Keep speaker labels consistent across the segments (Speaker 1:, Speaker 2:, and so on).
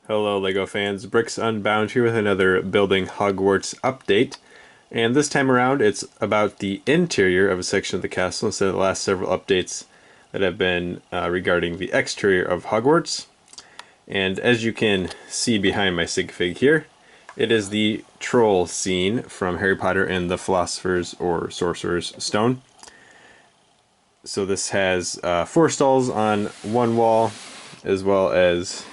Speaker 1: Hello LEGO fans, Bricks Unbound here with another Building Hogwarts update. And this time around it's about the interior of a section of the castle instead of the last several updates that have been regarding the exterior of Hogwarts. And as you can see behind my sig fig here, it is the troll scene from Harry Potter and the Philosopher's or Sorcerer's Stone. So this has 4 stalls on one wall as well as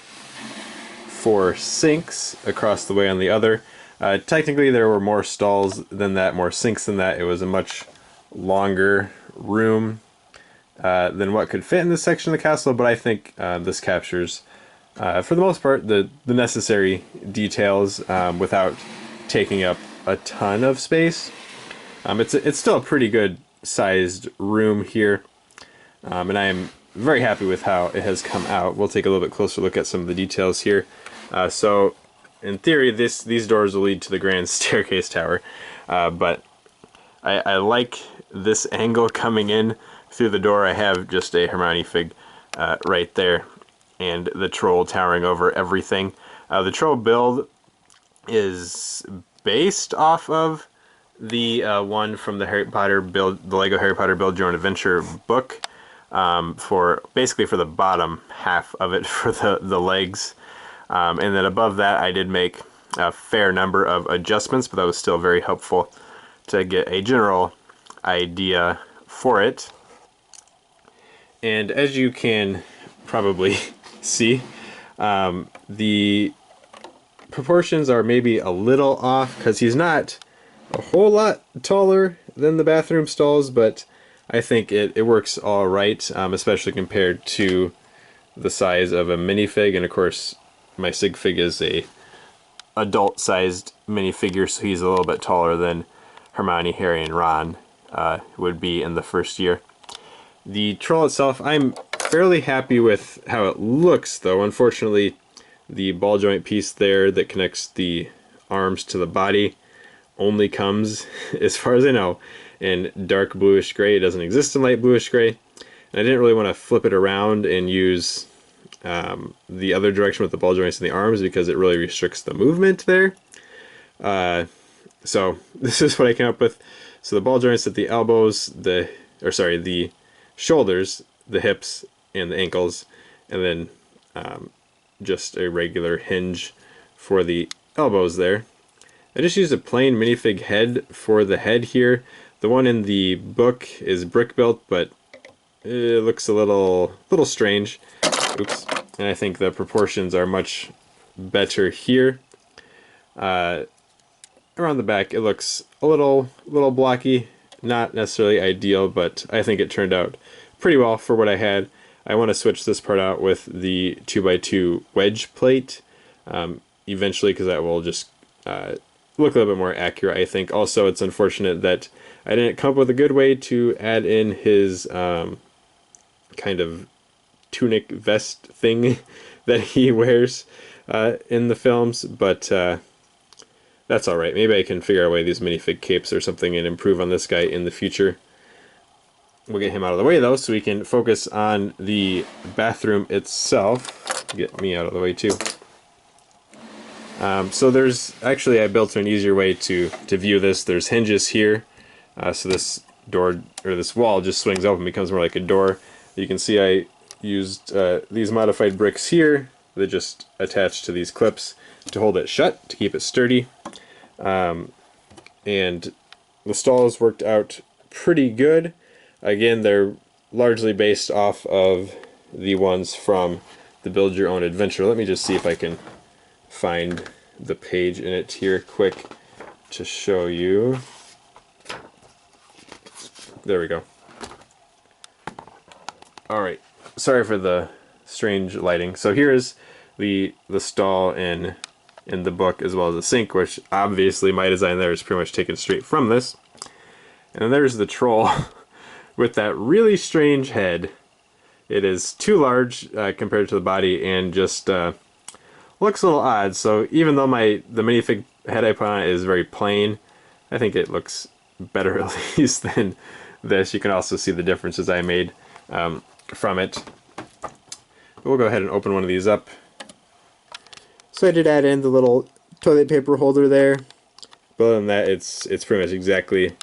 Speaker 1: 4 sinks across the way on the other. Technically there were more stalls than that, more sinks than that. It was a much longer room than what could fit in this section of the castle, but I think this captures, for the most part, the necessary details without taking up a ton of space. It's still a pretty good sized room here, and I am very happy with how it has come out. We'll take a little bit closer look at some of the details here. So in theory these doors will lead to the grand staircase tower, but I like this angle coming in through the door. I have just a Hermione fig right there and the troll towering over everything. The troll build is based off of the one from the Harry Potter build, the Lego Harry Potter Build Your Own Adventure book, for basically for the bottom half of it for the legs. And then above that I did make a fair number of adjustments, but that was still very helpful to get a general idea for it. And as you can probably see, the proportions are maybe a little off because he's not a whole lot taller than the bathroom stalls, but I think it works all right, especially compared to the size of a minifig. And of course my sig fig is a adult-sized minifigure, so he's a little bit taller than Hermione, Harry, and Ron would be in the first year. The troll itself, I'm fairly happy with how it looks, though. Unfortunately, the ball joint piece there that connects the arms to the body only comes, as far as I know, in dark bluish gray. It doesn't exist in light bluish gray. And I didn't really want to flip it around and use the other direction with the ball joints in the arms because it really restricts the movement there. So this is what I came up with. So the ball joints at the elbows, the shoulders, the hips, and the ankles, and then just a regular hinge for the elbows there. I just used a plain minifig head for the head here. The one in the book is brick built, but it looks a little strange. Oops. And I think the proportions are much better here. Around the back it looks a little blocky, not necessarily ideal, but I think it turned out pretty well for what I had. I want to switch this part out with the 2x2 wedge plate eventually, because that will just look a little bit more accurate, I think. Also, it's unfortunate that I didn't come up with a good way to add in his kind of tunic vest thing that he wears in the films, but that's alright. Maybe I can figure out a way these minifig capes or something and improve on this guy in the future. We'll get him out of the way though, so we can focus on the bathroom itself. Get me out of the way too. So there's actually, I built an easier way to view this. There's hinges here, so this door or this wall just swings open, becomes more like a door. You can see I used these modified bricks here that just attach to these clips to hold it shut, to keep it sturdy. And the stalls worked out pretty good. Again, they're largely based off of the ones from the Build Your Own Adventure. Let me just see if I can find the page in it here quick to show you. There we go. Alright, sorry for the strange lighting. So here's the stall in the book, as well as the sink, which obviously my design there is pretty much taken straight from this. And then there's the troll with that really strange head. It is too large compared to the body, and just looks a little odd. So even though the minifig head I put on it is very plain, I think it looks better at least than this. You can also see the differences I made from it. We'll go ahead and open one of these up. So I did add in the little toilet paper holder there. But other than that, it's pretty much exactly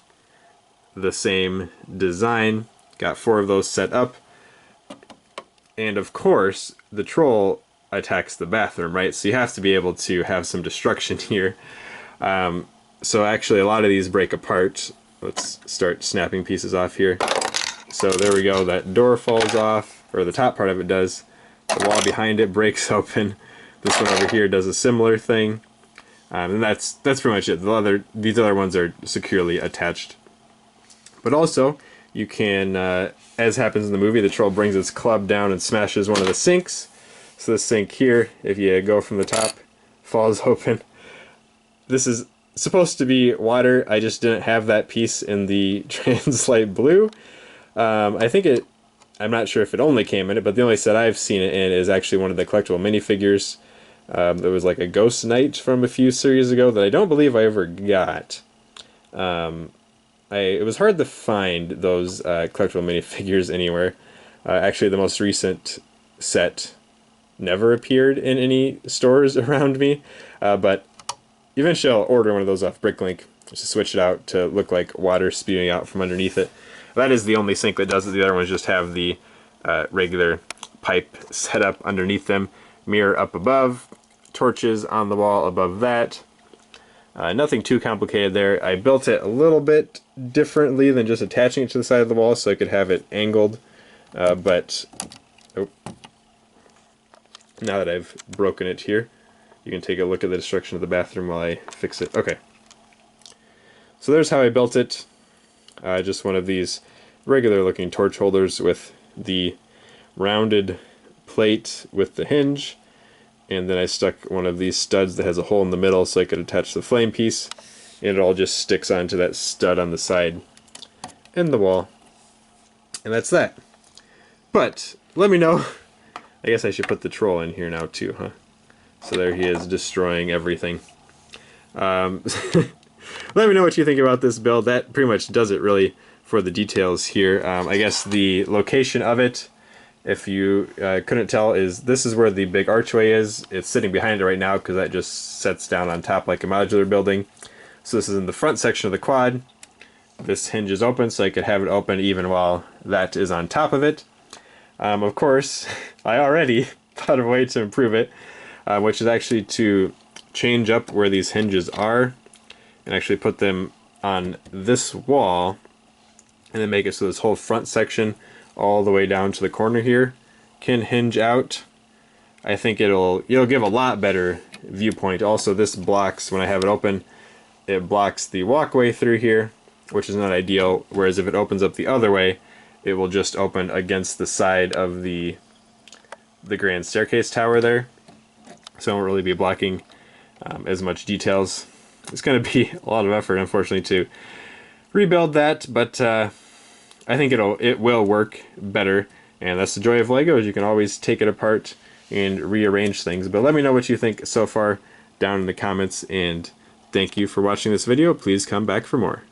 Speaker 1: the same design. Got 4 of those set up. And of course, the troll attacks the bathroom, right? So you have to be able to have some destruction here. So actually a lot of these break apart. Let's start snapping pieces off here. So there we go, that door falls off, or the top part of it does. The wall behind it breaks open. This one over here does a similar thing. And that's pretty much it. These other ones are securely attached. But also, you can, as happens in the movie, the troll brings its club down and smashes one of the sinks. So this sink here, if you go from the top, falls open. This is supposed to be water. I just didn't have that piece in the Translite Blue. I'm not sure if it only came in it, but the only set I've seen it in is actually one of the collectible minifigures. There was like a Ghost Knight from a few series ago that I don't believe I ever got. It was hard to find those collectible minifigures anywhere. Actually, the most recent set never appeared in any stores around me, but eventually I'll order one of those off Bricklink just to switch it out to look like water spewing out from underneath it. That is the only sink that does it. The other ones just have the regular pipe set up underneath them, mirror up above, torches on the wall above that. Nothing too complicated there. I built it a little bit differently than just attaching it to the side of the wall so I could have it angled, but now that I've broken it here, you can take a look at the destruction of the bathroom while I fix it. Okay. So there's how I built it. Just one of these regular looking torch holders with the rounded plate with the hinge, and then I stuck one of these studs that has a hole in the middle so I could attach the flame piece, and it all just sticks onto that stud on the side and the wall. And that's that. But let me know. I guess I should put the troll in here now too, huh? So there he is, destroying everything. Let me know what you think about this build. That pretty much does it really for the details here. I guess the location of it, if you couldn't tell, is this is where the big archway is. It's sitting behind it right now because that just sets down on top like a modular building. So this is in the front section of the quad. This hinge is open so I could have it open even while that is on top of it. Of course, I already thought of a way to improve it, which is actually to change up where these hinges are and actually put them on this wall and then make it so this whole front section all the way down to the corner here can hinge out. I think it'll give a lot better viewpoint. Also, this blocks, when I have it open, it blocks the walkway through here, which is not ideal, whereas if it opens up the other way, it will just open against the side of the grand staircase tower there, so it won't really be blocking as much details. It's going to be a lot of effort, unfortunately, to rebuild that, but I think it will work better, and that's the joy of Lego, is you can always take it apart and rearrange things. But let me know what you think so far down in the comments, and thank you for watching this video. Please come back for more.